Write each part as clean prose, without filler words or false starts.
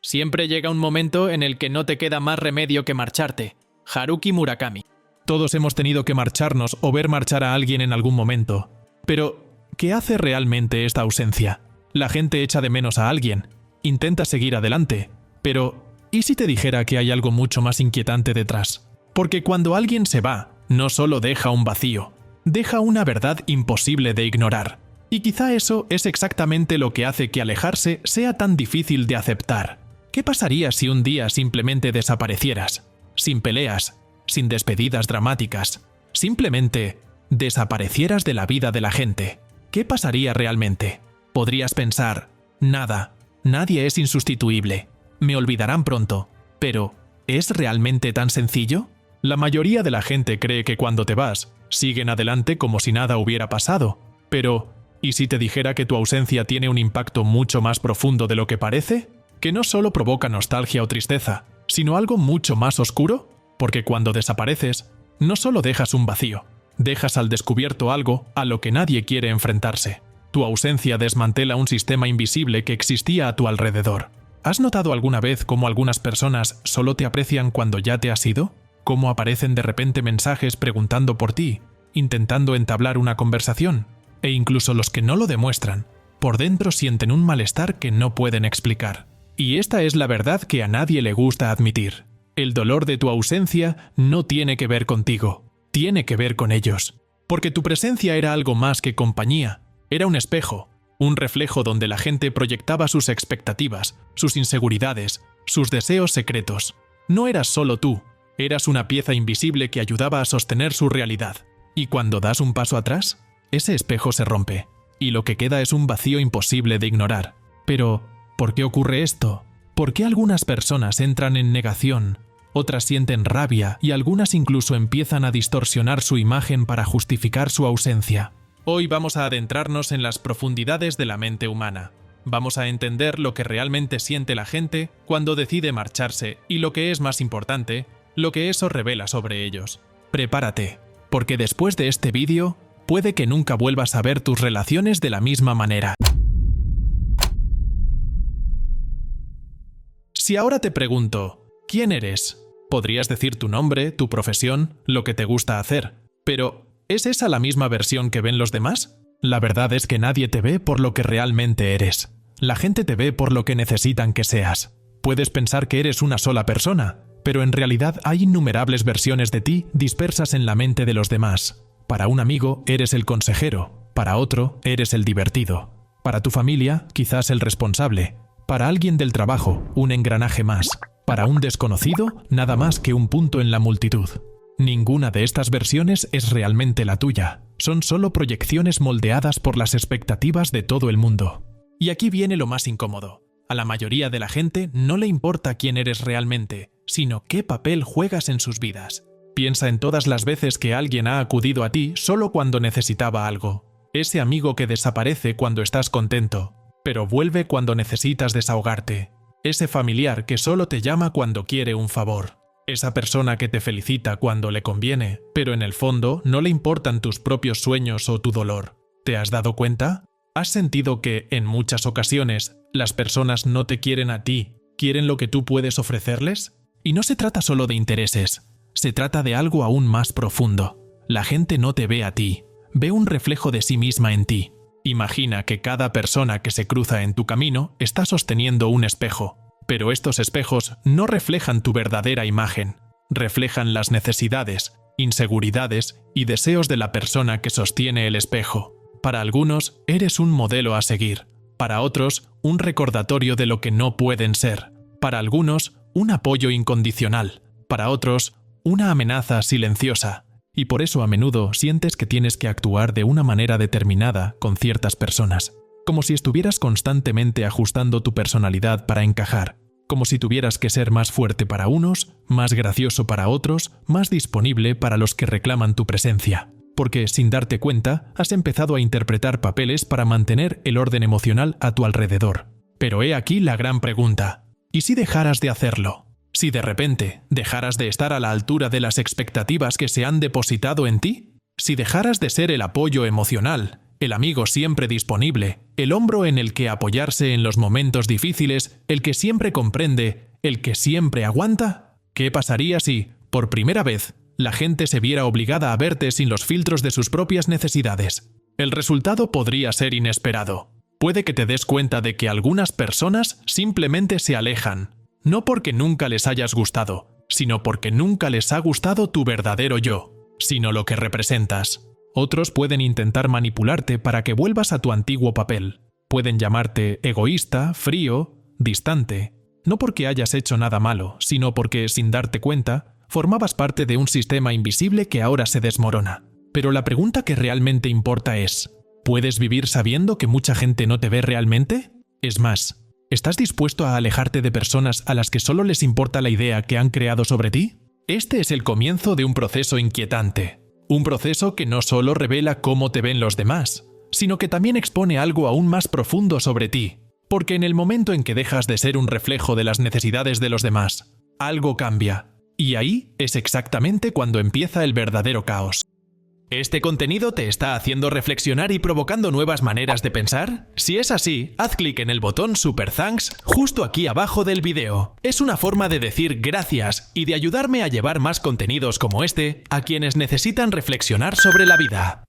Siempre llega un momento en el que no te queda más remedio que marcharte. Haruki Murakami. Todos hemos tenido que marcharnos o ver marchar a alguien en algún momento. Pero, ¿qué hace realmente esta ausencia? La gente echa de menos a alguien, intenta seguir adelante, pero ¿y si te dijera que hay algo mucho más inquietante detrás? Porque cuando alguien se va, no solo deja un vacío, deja una verdad imposible de ignorar. Y quizá eso es exactamente lo que hace que alejarse sea tan difícil de aceptar. ¿Qué pasaría si un día simplemente desaparecieras? Sin peleas, sin despedidas dramáticas, simplemente desaparecieras de la vida de la gente. ¿Qué pasaría realmente? Podrías pensar, nada, nadie es insustituible, me olvidarán pronto, pero ¿es realmente tan sencillo? La mayoría de la gente cree que cuando te vas, siguen adelante como si nada hubiera pasado, pero ¿y si te dijera que tu ausencia tiene un impacto mucho más profundo de lo que parece? Que no solo provoca nostalgia o tristeza, sino algo mucho más oscuro, porque cuando desapareces, no solo dejas un vacío, dejas al descubierto algo a lo que nadie quiere enfrentarse. Tu ausencia desmantela un sistema invisible que existía a tu alrededor. ¿Has notado alguna vez cómo algunas personas solo te aprecian cuando ya te has ido? ¿Cómo aparecen de repente mensajes preguntando por ti, intentando entablar una conversación? E incluso los que no lo demuestran, por dentro sienten un malestar que no pueden explicar. Y esta es la verdad que a nadie le gusta admitir. El dolor de tu ausencia no tiene que ver contigo, tiene que ver con ellos. Porque tu presencia era algo más que compañía, era un espejo, un reflejo donde la gente proyectaba sus expectativas, sus inseguridades, sus deseos secretos. No eras solo tú, eras una pieza invisible que ayudaba a sostener su realidad. Y cuando das un paso atrás, ese espejo se rompe, y lo que queda es un vacío imposible de ignorar. Pero, ¿por qué ocurre esto? ¿Por qué algunas personas entran en negación? Otras sienten rabia y algunas incluso empiezan a distorsionar su imagen para justificar su ausencia. Hoy vamos a adentrarnos en las profundidades de la mente humana. Vamos a entender lo que realmente siente la gente cuando decide marcharse y lo que es más importante, lo que eso revela sobre ellos. Prepárate, porque después de este vídeo, puede que nunca vuelvas a ver tus relaciones de la misma manera. Si ahora te pregunto, ¿quién eres? Podrías decir tu nombre, tu profesión, lo que te gusta hacer. Pero, ¿es esa la misma versión que ven los demás? La verdad es que nadie te ve por lo que realmente eres. La gente te ve por lo que necesitan que seas. Puedes pensar que eres una sola persona, pero en realidad hay innumerables versiones de ti dispersas en la mente de los demás. Para un amigo eres el consejero, para otro eres el divertido. Para tu familia, quizás el responsable. Para alguien del trabajo, un engranaje más. Para un desconocido, nada más que un punto en la multitud. Ninguna de estas versiones es realmente la tuya. Son solo proyecciones moldeadas por las expectativas de todo el mundo. Y aquí viene lo más incómodo. A la mayoría de la gente no le importa quién eres realmente, sino qué papel juegas en sus vidas. Piensa en todas las veces que alguien ha acudido a ti solo cuando necesitaba algo. Ese amigo que desaparece cuando estás contento, pero vuelve cuando necesitas desahogarte. Ese familiar que solo te llama cuando quiere un favor. Esa persona que te felicita cuando le conviene, pero en el fondo no le importan tus propios sueños o tu dolor. ¿Te has dado cuenta? ¿Has sentido que, en muchas ocasiones, las personas no te quieren a ti, quieren lo que tú puedes ofrecerles? Y no se trata solo de intereses, se trata de algo aún más profundo. La gente no te ve a ti, ve un reflejo de sí misma en ti. Imagina que cada persona que se cruza en tu camino está sosteniendo un espejo, pero estos espejos no reflejan tu verdadera imagen, reflejan las necesidades, inseguridades y deseos de la persona que sostiene el espejo. Para algunos, eres un modelo a seguir, para otros, un recordatorio de lo que no pueden ser, para algunos, un apoyo incondicional, para otros, una amenaza silenciosa. Y por eso a menudo sientes que tienes que actuar de una manera determinada con ciertas personas, como si estuvieras constantemente ajustando tu personalidad para encajar, como si tuvieras que ser más fuerte para unos, más gracioso para otros, más disponible para los que reclaman tu presencia, porque sin darte cuenta has empezado a interpretar papeles para mantener el orden emocional a tu alrededor. Pero he aquí la gran pregunta, ¿y si dejaras de hacerlo? Si de repente dejaras de estar a la altura de las expectativas que se han depositado en ti, si dejaras de ser el apoyo emocional, el amigo siempre disponible, el hombro en el que apoyarse en los momentos difíciles, el que siempre comprende, el que siempre aguanta? ¿Qué pasaría si, por primera vez, la gente se viera obligada a verte sin los filtros de sus propias necesidades? El resultado podría ser inesperado. Puede que te des cuenta de que algunas personas simplemente se alejan, no porque nunca les hayas gustado, sino porque nunca les ha gustado tu verdadero yo, sino lo que representas. Otros pueden intentar manipularte para que vuelvas a tu antiguo papel. Pueden llamarte egoísta, frío, distante, no porque hayas hecho nada malo, sino porque, sin darte cuenta, formabas parte de un sistema invisible que ahora se desmorona. Pero la pregunta que realmente importa es, ¿puedes vivir sabiendo que mucha gente no te ve realmente? Es más, ¿estás dispuesto a alejarte de personas a las que solo les importa la idea que han creado sobre ti? Este es el comienzo de un proceso inquietante. Un proceso que no solo revela cómo te ven los demás, sino que también expone algo aún más profundo sobre ti. Porque en el momento en que dejas de ser un reflejo de las necesidades de los demás, algo cambia. Y ahí es exactamente cuando empieza el verdadero caos. ¿Este contenido te está haciendo reflexionar y provocando nuevas maneras de pensar? Si es así, haz clic en el botón Super Thanks justo aquí abajo del video. Es una forma de decir gracias y de ayudarme a llevar más contenidos como este a quienes necesitan reflexionar sobre la vida.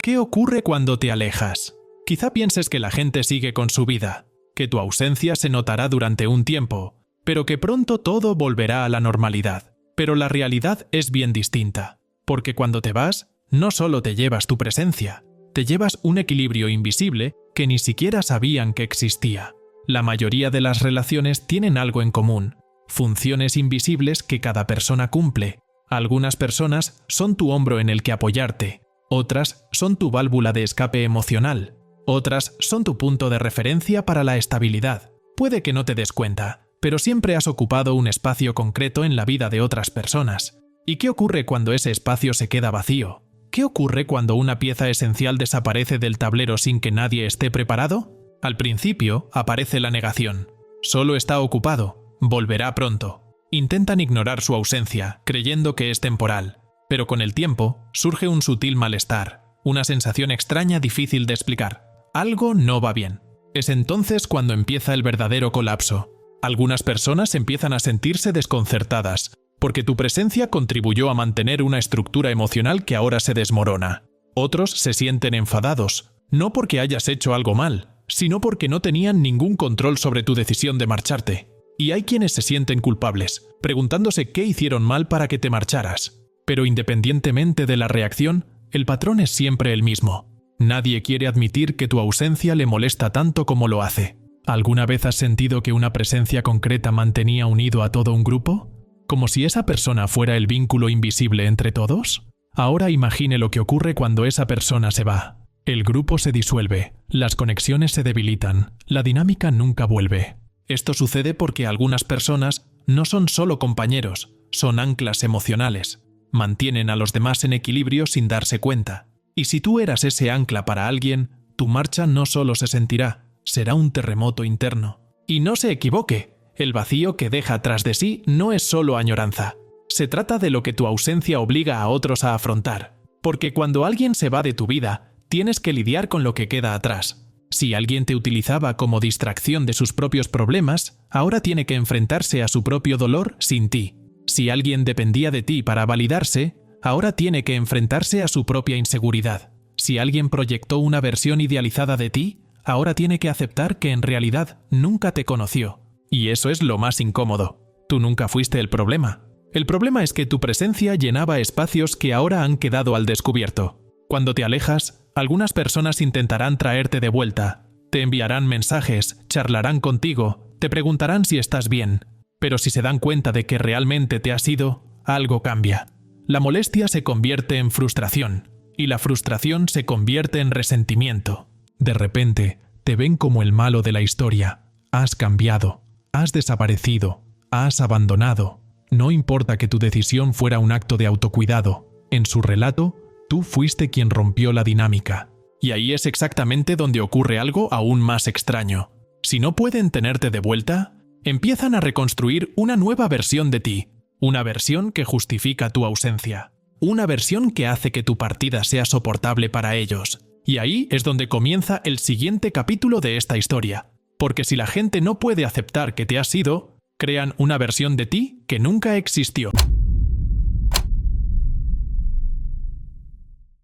¿Qué ocurre cuando te alejas? Quizá pienses que la gente sigue con su vida, que tu ausencia se notará durante un tiempo, pero que pronto todo volverá a la normalidad. Pero la realidad es bien distinta, porque cuando te vas, no solo te llevas tu presencia, te llevas un equilibrio invisible que ni siquiera sabían que existía. La mayoría de las relaciones tienen algo en común, funciones invisibles que cada persona cumple. Algunas personas son tu hombro en el que apoyarte, otras son tu válvula de escape emocional, otras son tu punto de referencia para la estabilidad. Puede que no te des cuenta, pero siempre has ocupado un espacio concreto en la vida de otras personas. ¿Y qué ocurre cuando ese espacio se queda vacío? ¿Qué ocurre cuando una pieza esencial desaparece del tablero sin que nadie esté preparado? Al principio aparece la negación. Solo está ocupado, volverá pronto. Intentan ignorar su ausencia, creyendo que es temporal. Pero con el tiempo surge un sutil malestar, una sensación extraña difícil de explicar. Algo no va bien. Es entonces cuando empieza el verdadero colapso. Algunas personas empiezan a sentirse desconcertadas, porque tu presencia contribuyó a mantener una estructura emocional que ahora se desmorona. Otros se sienten enfadados, no porque hayas hecho algo mal, sino porque no tenían ningún control sobre tu decisión de marcharte. Y hay quienes se sienten culpables, preguntándose qué hicieron mal para que te marcharas. Pero independientemente de la reacción, el patrón es siempre el mismo. Nadie quiere admitir que tu ausencia le molesta tanto como lo hace. ¿Alguna vez has sentido que una presencia concreta mantenía unido a todo un grupo? ¿Como si esa persona fuera el vínculo invisible entre todos? Ahora imagine lo que ocurre cuando esa persona se va. El grupo se disuelve, las conexiones se debilitan, la dinámica nunca vuelve. Esto sucede porque algunas personas no son solo compañeros, son anclas emocionales. Mantienen a los demás en equilibrio sin darse cuenta. Y si tú eras ese ancla para alguien, tu marcha no solo se sentirá, será un terremoto interno. Y no se equivoque, el vacío que deja tras de sí no es solo añoranza. Se trata de lo que tu ausencia obliga a otros a afrontar. Porque cuando alguien se va de tu vida, tienes que lidiar con lo que queda atrás. Si alguien te utilizaba como distracción de sus propios problemas, ahora tiene que enfrentarse a su propio dolor sin ti. Si alguien dependía de ti para validarse, ahora tiene que enfrentarse a su propia inseguridad. Si alguien proyectó una versión idealizada de ti, ahora tiene que aceptar que en realidad nunca te conoció. Y eso es lo más incómodo. Tú nunca fuiste el problema. El problema es que tu presencia llenaba espacios que ahora han quedado al descubierto. Cuando te alejas, algunas personas intentarán traerte de vuelta. Te enviarán mensajes, charlarán contigo, te preguntarán si estás bien. Pero si se dan cuenta de que realmente te has ido, algo cambia. La molestia se convierte en frustración, y la frustración se convierte en resentimiento. De repente, te ven como el malo de la historia. Has cambiado, has desaparecido, has abandonado. No importa que tu decisión fuera un acto de autocuidado. En su relato, tú fuiste quien rompió la dinámica. Y ahí es exactamente donde ocurre algo aún más extraño. Si no pueden tenerte de vuelta, empiezan a reconstruir una nueva versión de ti. Una versión que justifica tu ausencia. una versión que hace que tu partida sea soportable para ellos. Y ahí es donde comienza el siguiente capítulo de esta historia. Porque si la gente no puede aceptar que te has ido, crean una versión de ti que nunca existió.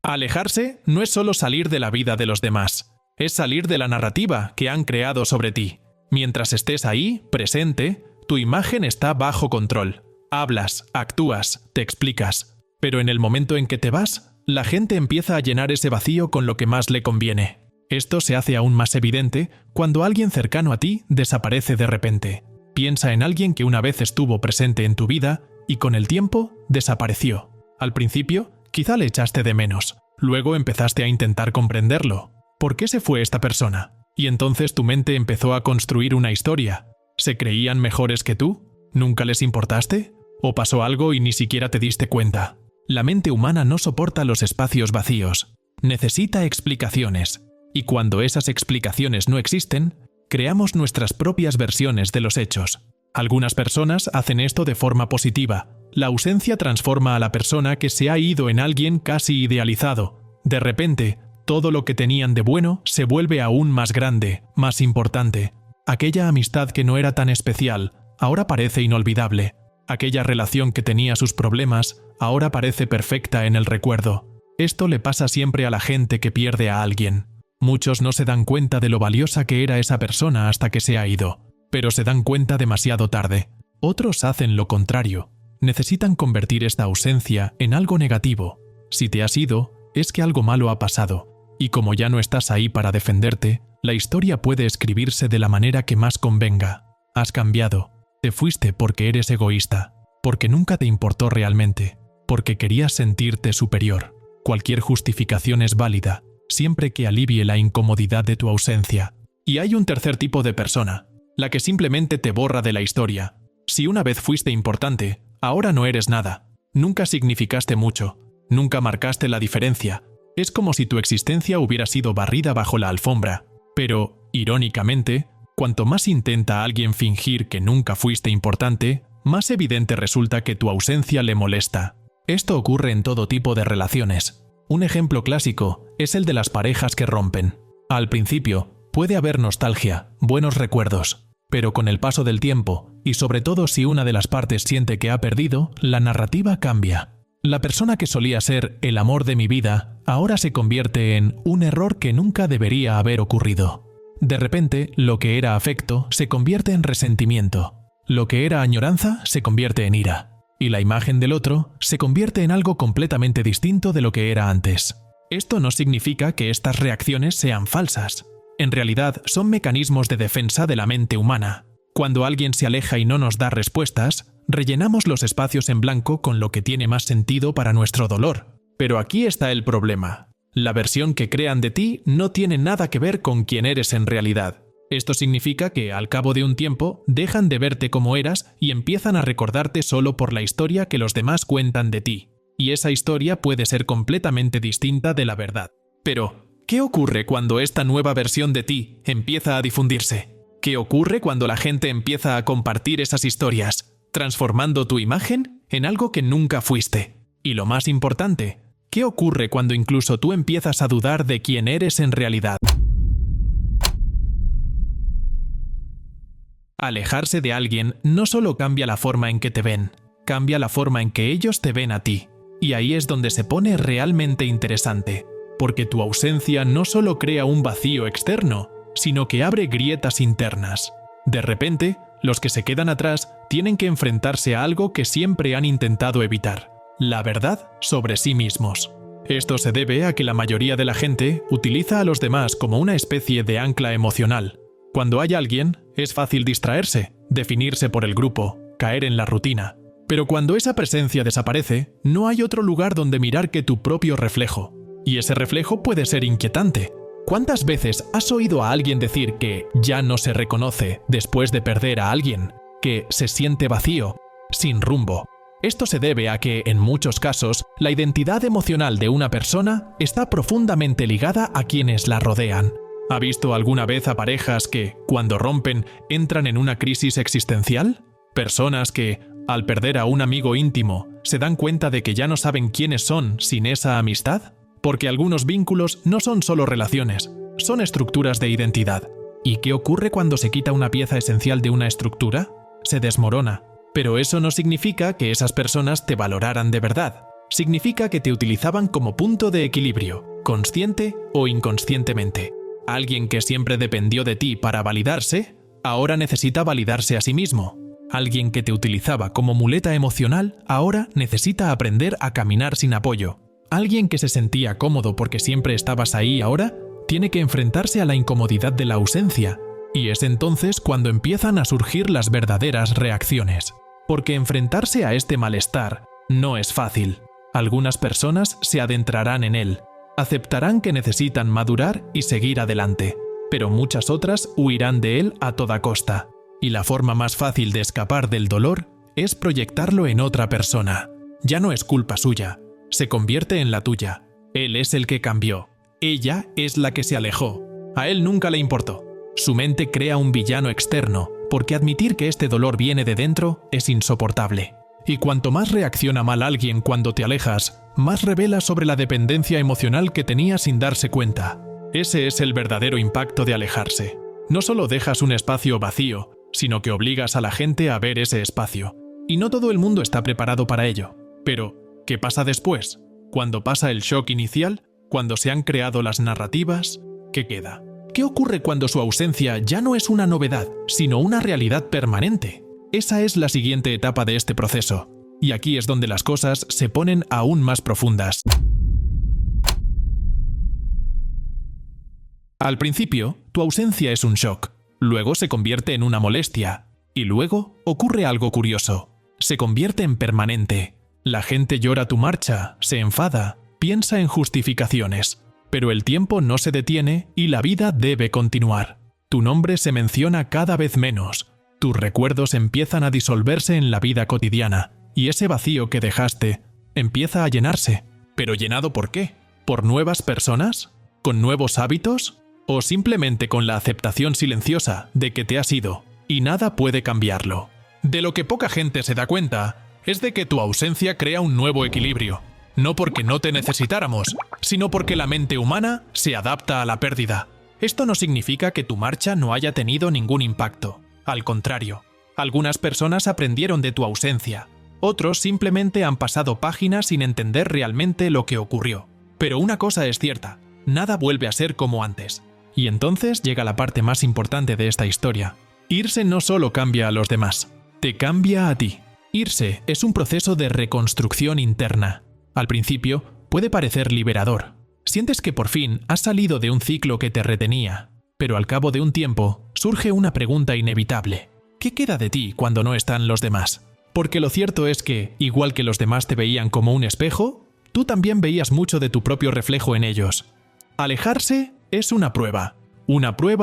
Alejarse no es solo salir de la vida de los demás, es salir de la narrativa que han creado sobre ti. Mientras estés ahí, presente, tu imagen está bajo control. Hablas, actúas, te explicas. Pero en el momento en que te vas, la gente empieza a llenar ese vacío con lo que más le conviene. Esto se hace aún más evidente cuando alguien cercano a ti desaparece de repente. Piensa en alguien que una vez estuvo presente en tu vida y con el tiempo desapareció. Al principio, quizá le echaste de menos. Luego empezaste a intentar comprenderlo. ¿Por qué se fue esta persona? Y entonces tu mente empezó a construir una historia. ¿Se creían mejores que tú? ¿Nunca les importaste? ¿O pasó algo y ni siquiera te diste cuenta? La mente humana no soporta los espacios vacíos. Necesita explicaciones. Y cuando esas explicaciones no existen, creamos nuestras propias versiones de los hechos. Algunas personas hacen esto de forma positiva. La ausencia transforma a la persona que se ha ido en alguien casi idealizado. De repente, todo lo que tenían de bueno se vuelve aún más grande, más importante. Aquella amistad que no era tan especial, ahora parece inolvidable. Aquella relación que tenía sus problemas, ahora parece perfecta en el recuerdo. Esto le pasa siempre a la gente que pierde a alguien. Muchos no se dan cuenta de lo valiosa que era esa persona hasta que se ha ido, pero se dan cuenta demasiado tarde. Otros hacen lo contrario. Necesitan convertir esta ausencia en algo negativo. Si te has ido, es que algo malo ha pasado. Y como ya no estás ahí para defenderte, la historia puede escribirse de la manera que más convenga. Has cambiado. Te fuiste porque eres egoísta, porque nunca te importó realmente, porque querías sentirte superior. Cualquier justificación es válida, siempre que alivie la incomodidad de tu ausencia. Y hay un tercer tipo de persona, la que simplemente te borra de la historia. Si una vez fuiste importante, ahora no eres nada. Nunca significaste mucho, nunca marcaste la diferencia. Es como si tu existencia hubiera sido barrida bajo la alfombra. Pero, irónicamente, cuanto más intenta alguien fingir que nunca fuiste importante, más evidente resulta que tu ausencia le molesta. Esto ocurre en todo tipo de relaciones. Un ejemplo clásico es el de las parejas que rompen. Al principio, puede haber nostalgia, buenos recuerdos, pero con el paso del tiempo, y sobre todo si una de las partes siente que ha perdido, la narrativa cambia. La persona que solía ser el amor de mi vida, ahora se convierte en un error que nunca debería haber ocurrido. De repente, lo que era afecto se convierte en resentimiento. Lo que era añoranza se convierte en ira. Y la imagen del otro se convierte en algo completamente distinto de lo que era antes. Esto no significa que estas reacciones sean falsas. En realidad, son mecanismos de defensa de la mente humana. Cuando alguien se aleja y no nos da respuestas, rellenamos los espacios en blanco con lo que tiene más sentido para nuestro dolor. Pero aquí está el problema. La versión que crean de ti no tiene nada que ver con quién eres en realidad. Esto significa que, al cabo de un tiempo, dejan de verte como eras y empiezan a recordarte solo por la historia que los demás cuentan de ti. Y esa historia puede ser completamente distinta de la verdad. Pero, ¿qué ocurre cuando esta nueva versión de ti empieza a difundirse? ¿Qué ocurre cuando la gente empieza a compartir esas historias, transformando tu imagen en algo que nunca fuiste? Y lo más importante, ¿qué ocurre cuando incluso tú empiezas a dudar de quién eres en realidad? Alejarse de alguien no solo cambia la forma en que te ven, cambia la forma en que ellos te ven a ti. Y ahí es donde se pone realmente interesante, porque tu ausencia no solo crea un vacío externo, sino que abre grietas internas. De repente, los que se quedan atrás tienen que enfrentarse a algo que siempre han intentado evitar: la verdad sobre sí mismos. Esto se debe a que la mayoría de la gente utiliza a los demás como una especie de ancla emocional. Cuando hay alguien, es fácil distraerse, definirse por el grupo, caer en la rutina. Pero cuando esa presencia desaparece, no hay otro lugar donde mirar que tu propio reflejo. Y ese reflejo puede ser inquietante. ¿Cuántas veces has oído a alguien decir que ya no se reconoce después de perder a alguien? Que se siente vacío, sin rumbo. Esto se debe a que, en muchos casos, la identidad emocional de una persona está profundamente ligada a quienes la rodean. ¿Ha visto alguna vez a parejas que, cuando rompen, entran en una crisis existencial? Personas que, al perder a un amigo íntimo, ¿Se dan cuenta de que ya no saben quiénes son sin esa amistad? Porque algunos vínculos no son solo relaciones, son estructuras de identidad. ¿Y qué ocurre cuando se quita una pieza esencial de una estructura? Se desmorona. Pero eso no significa que esas personas te valoraran de verdad. Significa que te utilizaban como punto de equilibrio, consciente o inconscientemente. Alguien que siempre dependió de ti para validarse, ahora necesita validarse a sí mismo. Alguien que te utilizaba como muleta emocional, ahora necesita aprender a caminar sin apoyo. Alguien que se sentía cómodo porque siempre estabas ahí ahora, tiene que enfrentarse a la incomodidad de la ausencia. Y es entonces cuando empiezan a surgir las verdaderas reacciones. Porque enfrentarse a este malestar no es fácil. Algunas personas se adentrarán en él, aceptarán que necesitan madurar y seguir adelante, pero muchas otras huirán de él a toda costa. Y la forma más fácil de escapar del dolor es proyectarlo en otra persona. Ya no es culpa suya, se convierte en la tuya. Él es el que cambió, ella es la que se alejó. A él nunca le importó. Su mente crea un villano externo, porque admitir que este dolor viene de dentro es insoportable. Y cuanto más reacciona mal alguien cuando te alejas, más revela sobre la dependencia emocional que tenía sin darse cuenta. Ese es el verdadero impacto de alejarse. No solo dejas un espacio vacío, sino que obligas a la gente a ver ese espacio. Y no todo el mundo está preparado para ello. Pero, ¿qué pasa después? Cuando pasa el shock inicial, cuando se han creado las narrativas, ¿qué queda? ¿Qué ocurre cuando su ausencia ya no es una novedad, sino una realidad permanente? Esa es la siguiente etapa de este proceso. Y aquí es donde las cosas se ponen aún más profundas. Al principio, tu ausencia es un shock. Luego se convierte en una molestia. Y luego ocurre algo curioso. Se convierte en permanente. La gente llora tu marcha, se enfada, piensa en justificaciones. Pero el tiempo no se detiene y la vida debe continuar. Tu nombre se menciona cada vez menos. Tus recuerdos empiezan a disolverse en la vida cotidiana. Y ese vacío que dejaste empieza a llenarse. ¿Pero llenado por qué? ¿Por nuevas personas? ¿Con nuevos hábitos? ¿O simplemente con la aceptación silenciosa de que te has ido y nada puede cambiarlo? De lo que poca gente se da cuenta es de que tu ausencia crea un nuevo equilibrio. No porque no te necesitáramos, sino porque la mente humana se adapta a la pérdida. Esto no significa que tu marcha no haya tenido ningún impacto. Al contrario, algunas personas aprendieron de tu ausencia. Otros simplemente han pasado páginas sin entender realmente lo que ocurrió. Pero una cosa es cierta, nada vuelve a ser como antes. Y entonces llega la parte más importante de esta historia. Irse no solo cambia a los demás, te cambia a ti. Irse es un proceso de reconstrucción interna. Al principio, puede parecer liberador. Sientes que por fin has salido de un ciclo que te retenía. Pero al cabo de un tiempo, surge una pregunta inevitable. ¿Qué queda de ti cuando no están los demás? Porque lo cierto es que, igual que los demás te veían como un espejo, tú también veías mucho de tu propio reflejo en ellos. Alejarse es una prueba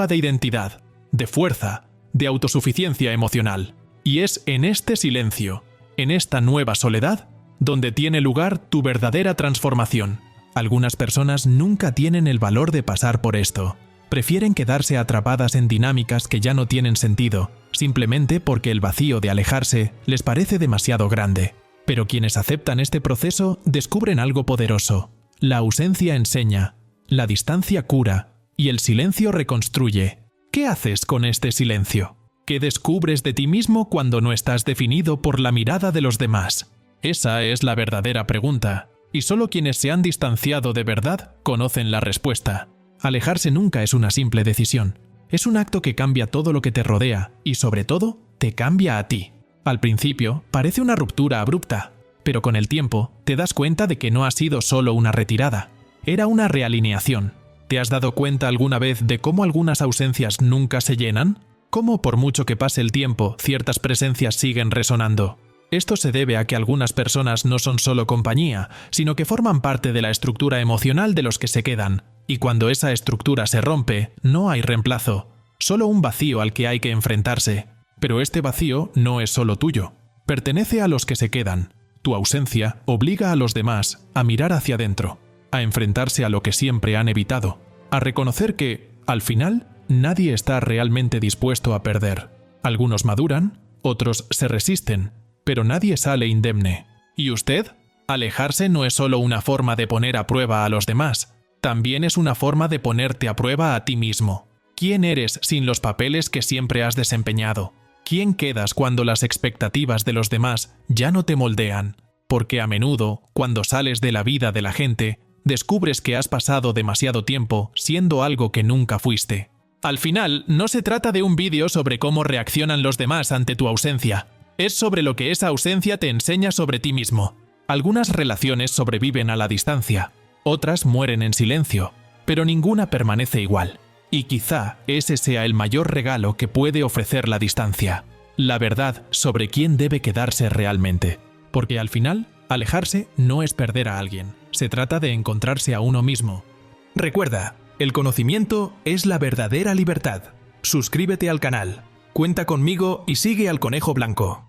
de identidad, de fuerza, de autosuficiencia emocional. Y es en este silencio, en esta nueva soledad, donde tiene lugar tu verdadera transformación. Algunas personas nunca tienen el valor de pasar por esto. Prefieren quedarse atrapadas en dinámicas que ya no tienen sentido, simplemente porque el vacío de alejarse les parece demasiado grande. Pero quienes aceptan este proceso descubren algo poderoso. La ausencia enseña, la distancia cura y el silencio reconstruye. ¿Qué haces con este silencio? ¿Qué descubres de ti mismo cuando no estás definido por la mirada de los demás? Esa es la verdadera pregunta, y solo quienes se han distanciado de verdad conocen la respuesta. Alejarse nunca es una simple decisión. Es un acto que cambia todo lo que te rodea y, sobre todo, te cambia a ti. Al principio, parece una ruptura abrupta, pero con el tiempo te das cuenta de que no ha sido solo una retirada. Era una realineación. ¿Te has dado cuenta alguna vez de cómo algunas ausencias nunca se llenan? ¿Cómo por mucho que pase el tiempo, ciertas presencias siguen resonando? Esto se debe a que algunas personas no son solo compañía, sino que forman parte de la estructura emocional de los que se quedan. Y cuando esa estructura se rompe, no hay reemplazo, solo un vacío al que hay que enfrentarse. Pero este vacío no es solo tuyo, pertenece a los que se quedan. Tu ausencia obliga a los demás a mirar hacia adentro, a enfrentarse a lo que siempre han evitado, a reconocer que, al final, nadie está realmente dispuesto a perder. Algunos maduran, otros se resisten, pero nadie sale indemne. ¿Y usted? Alejarse no es solo una forma de poner a prueba a los demás, también es una forma de ponerte a prueba a ti mismo. ¿Quién eres sin los papeles que siempre has desempeñado? ¿Quién quedas cuando las expectativas de los demás ya no te moldean? Porque a menudo, cuando sales de la vida de la gente, descubres que has pasado demasiado tiempo siendo algo que nunca fuiste. Al final, no se trata de un vídeo sobre cómo reaccionan los demás ante tu ausencia. Es sobre lo que esa ausencia te enseña sobre ti mismo. Algunas relaciones sobreviven a la distancia, otras mueren en silencio, pero ninguna permanece igual. Y quizá ese sea el mayor regalo que puede ofrecer la distancia, la verdad sobre quién debe quedarse realmente. Porque al final, alejarse no es perder a alguien, se trata de encontrarse a uno mismo. Recuerda, el conocimiento es la verdadera libertad. Suscríbete al canal, cuenta conmigo y sigue al Conejo Blanco.